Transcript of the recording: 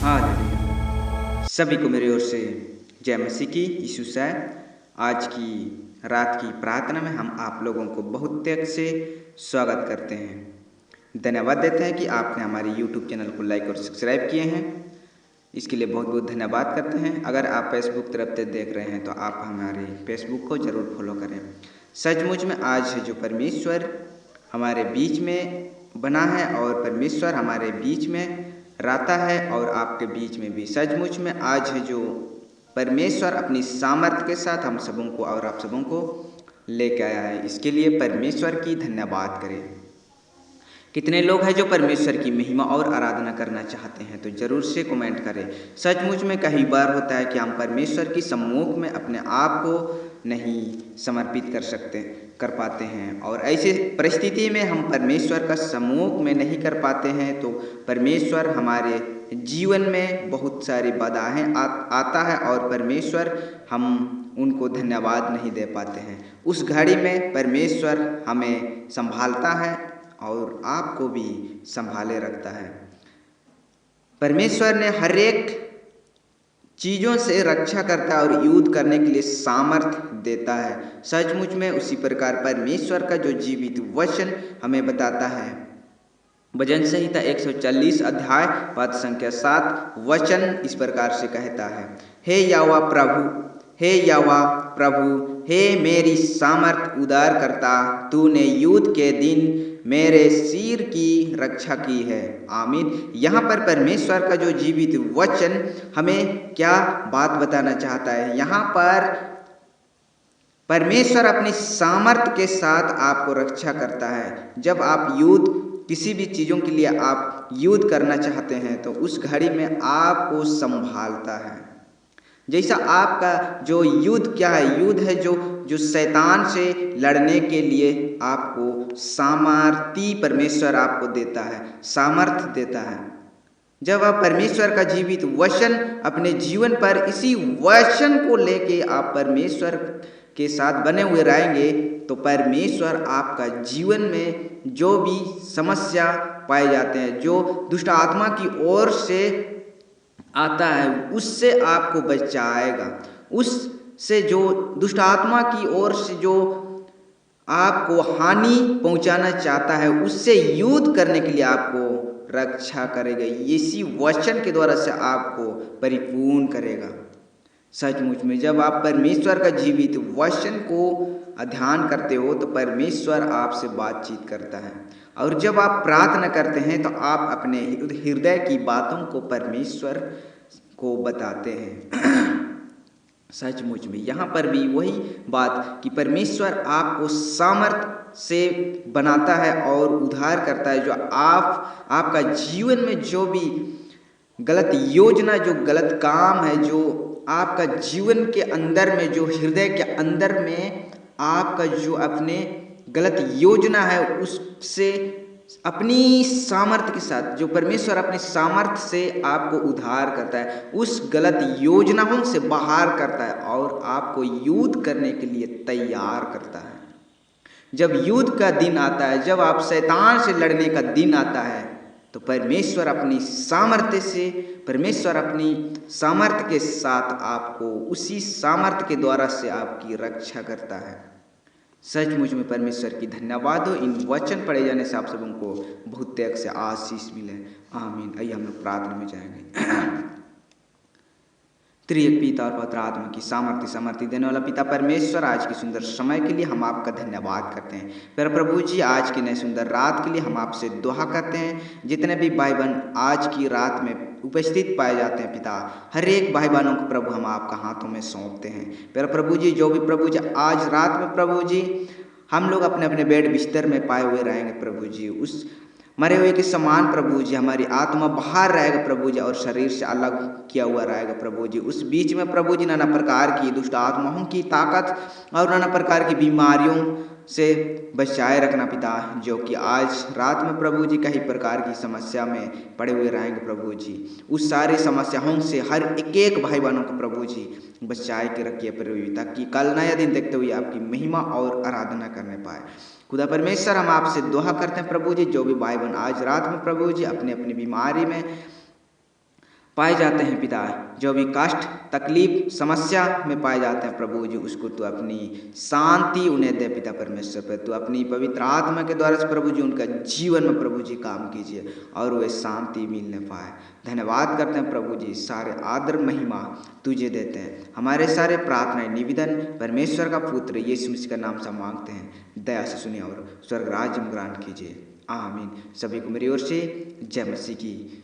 Hallelujah. सभी को मेरी ओर से जय मसीह की। यीशु शायद आज की रात की प्रार्थना में हम आप लोगों को बहुत त्याग से स्वागत करते हैं। धन्यवाद देते हैं कि आपने हमारे YouTube चैनल को लाइक और सब्सक्राइब किए हैं। इसके लिए बहुत बहुत धन्यवाद करते हैं। अगर आप फेसबुक तरफ से देख रहे हैं तो आप हमारे फेसबुक को ज़रूर फॉलो करें। सचमुच में आज है जो परमेश्वर हमारे बीच में बना है और परमेश्वर हमारे बीच में रहता है और आपके बीच में भी। सचमुच में आज है जो परमेश्वर अपनी सामर्थ्य के साथ हम सबों को और आप सबों को लेके आया है। इसके लिए परमेश्वर की धन्यवाद करें। कितने लोग हैं जो परमेश्वर की महिमा और आराधना करना चाहते हैं तो ज़रूर से कमेंट करें। सचमुच में कई बार होता है कि हम परमेश्वर की सम्मुख में अपने आप को नहीं समर्पित कर पाते हैं और ऐसे परिस्थिति में हम परमेश्वर का सम्मुख में नहीं कर पाते हैं तो परमेश्वर हमारे जीवन में बहुत सारी बाधाएं आता है और परमेश्वर हम उनको धन्यवाद नहीं दे पाते हैं। उस घड़ी में परमेश्वर हमें संभालता है और आपको भी संभाले रखता है। परमेश्वर ने हर एक चीज़ों से रक्षा करता है और युद्ध करने के लिए सामर्थ देता है। सचमुच में उसी प्रकार परमेश्वर का जो जीवित वचन हमें बताता है। भजन संहिता 140 अध्याय पद संख्या 7 वचन इस प्रकार से कहता है, हे यहोवा प्रभु, हे यहोवा प्रभु, हे मेरी सामर्थ उद्धार करता, तूने युद्ध के दिन मेरे सिर की रक्षा की है। आमीन। यहाँ पर परमेश्वर का जो जीवित वचन हमें क्या बात बताना चाहता है? यहाँ पर परमेश्वर अपनी सामर्थ के साथ आपको रक्षा करता है। जब आप युद्ध किसी भी चीज़ों के लिए आप युद्ध करना चाहते हैं तो उस घड़ी में आपको संभालता है। जैसा आपका जो युद्ध क्या है? युद्ध है जो शैतान से लड़ने के लिए आपको सामर्थी परमेश्वर आपको देता है, सामर्थ देता है। जब आप परमेश्वर का जीवित वचन अपने जीवन पर इसी वचन को लेके आप परमेश्वर के साथ बने हुए रहेंगे तो परमेश्वर आपका जीवन में जो भी समस्या पाए जाते हैं, जो दुष्ट आत्मा की ओर से आता है, उससे आपको बचाएगा। उससे जो दुष्ट आत्मा की ओर से जो आपको हानि पहुंचाना चाहता है उससे युद्ध करने के लिए आपको रक्षा करेगा। इसी वचन के द्वारा से आपको परिपूर्ण करेगा। सचमुच में जब आप परमेश्वर का जीवित वचन को अध्ययन करते हो तो परमेश्वर आपसे बातचीत करता है और जब आप प्रार्थना करते हैं तो आप अपने हृदय की बातों को परमेश्वर को बताते हैं। सचमुच में यहाँ पर भी वही बात कि परमेश्वर आपको सामर्थ से बनाता है और उद्धार करता है। जो आपका जीवन में जो भी गलत योजना, जो गलत काम है, जो आपका जीवन के अंदर में, जो हृदय के अंदर में आपका जो अपने गलत योजना है उससे अपनी सामर्थ्य के साथ जो परमेश्वर अपनी सामर्थ्य से आपको उद्धार करता है, उस गलत योजनाओं से बाहर करता है और आपको युद्ध करने के लिए तैयार करता है। जब युद्ध का दिन आता है, जब आप शैतान से लड़ने का दिन आता है तो परमेश्वर अपनी सामर्थ्य से, परमेश्वर अपनी सामर्थ्य के साथ आपको उसी सामर्थ्य के द्वारा से आपकी रक्षा करता है। सचमुच में परमेश्वर की धन्यवाद हो। इन वचन पढ़े जाने से आप सबों को बहुत त्याग से आशीष मिले। आमीन। आइए हम लोग प्रार्थना में जाएंगे। त्रिएक पिता और पवित्र आत्मा की सामर्थ्य देने वाला पिता परमेश्वर, आज की सुंदर समय के लिए हम आपका धन्यवाद करते हैं। प्यारे प्रभु जी, आज की नई सुंदर रात के लिए हम आपसे दुआ करते हैं। जितने भी भाई बहन आज की रात में उपस्थित पाए जाते हैं पिता, हर एक भाई बहनों को प्रभु हम आपका हाथों में सौंपते हैं। प्यारे प्रभु जी, जो भी प्रभु जी आज रात में प्रभु जी हम लोग अपने अपने बेड बिस्तर में पाए हुए रहेंगे प्रभु जी, उस मरे हुए के समान प्रभु जी हमारी आत्मा बाहर रहेगा प्रभु जी और शरीर से अलग किया हुआ रहेगा प्रभु जी। उस बीच में प्रभु जी नाना प्रकार की दुष्ट आत्माओं की ताकत और नाना प्रकार की बीमारियों से बचाए रखना पिता, जो कि आज रात में प्रभु जी कई प्रकार की समस्या में पड़े हुए रहेंगे प्रभु जी। उस सारे समस्याओं से हर एक भाई बहनों को प्रभु जी बचाए के रखिए प्रभु जी, ताकि कल नया दिन देखते हुए आपकी महिमा और आराधना करने पाए। खुदा परमेश्वर, हम आपसे दुआ करते हैं प्रभु जी, जो भी भाई बहन आज रात में प्रभु जी अपनी अपनी बीमारी में पाए जाते हैं पिता, जो भी कष्ट तकलीफ समस्या में पाए जाते हैं प्रभु जी, उसको तू अपनी शांति उन्हें दे पिता परमेश्वर पर। तू अपनी पवित्र आत्मा के द्वारा से प्रभु जी उनका जीवन में प्रभु जी काम कीजिए और वे शांति मिलने पाए। धन्यवाद करते हैं प्रभु जी, सारे आदर महिमा तुझे देते हैं। हमारे सारे प्रार्थनाएं निवेदन परमेश्वर का पुत्र यीशु मसीह का नाम से मांगते हैं, दया से सुनिए और स्वर्ग राज्य में ग्रहण कीजिए। आमीन। सभी को मेरी ओर से जय मसीह की।